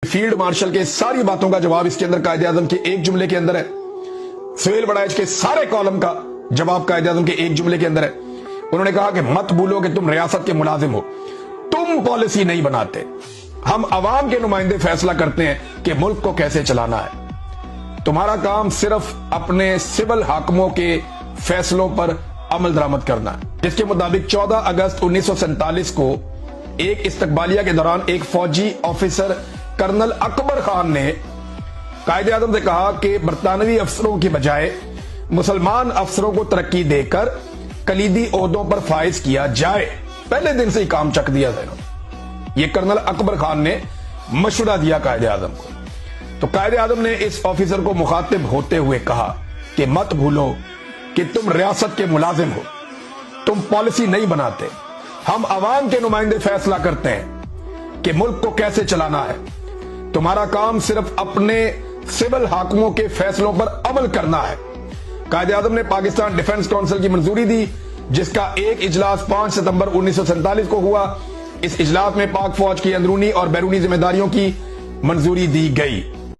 Field marshal के सारी बातों का जवाब इसके अंदर कायदे आजम के एक जुमले के अंदर है। सुहेल बड़ाइच के सारे कॉलम का जवाब कायदे आजम के एक जुमले के अंदर है। उन्होंने कहा कि मत भूलो कि तुम रियासत के मुलाजिम हो, तुम पॉलिसी नहीं बनाते, हम अवाम के नुमाइंदे फैसला करते हैं कि मुल्क को कैसे चलाना है। तुम्हारा काम सिर्फ अपने सिविल हाकिमों के फैसलों पर अमल दरामद करना है। जिसके मुताबिक 14 अगस्त 1947 को एक इस्तकबालिया के दौरान एक फौजी ऑफिसर कर्नल अकबर खान ने कायदे आजम से कहा कि बरतानवी अफसरों की बजाय मुसलमान अफसरों को तरक्की देकर कलीदी ओहदों पर फाइज किया जाए। पहले दिन से ही काम चक दिया था इन्होंने। ये कर्नल अकबर खान ने मशवरा दिया कायदे आजम को। तो कायदे आजम ने इस ऑफिसर को मुखातिब होते हुए कहा कि मत भूलो कि तुम रियासत के मुलाजिम हो, तुम पॉलिसी नहीं बनाते, हम अवाम के नुमाइंदे फैसला करते हैं कि मुल्क को कैसे चलाना है। तुम्हारा काम सिर्फ अपने सिविल हाकिमों के फैसलों पर अमल करना है। कायदे आजम ने पाकिस्तान डिफेंस काउंसिल की मंजूरी दी, जिसका एक इजलास 5 सितंबर 1947 को हुआ। इस इजलास में पाक फौज की अंदरूनी और बैरूनी जिम्मेदारियों की मंजूरी दी गई।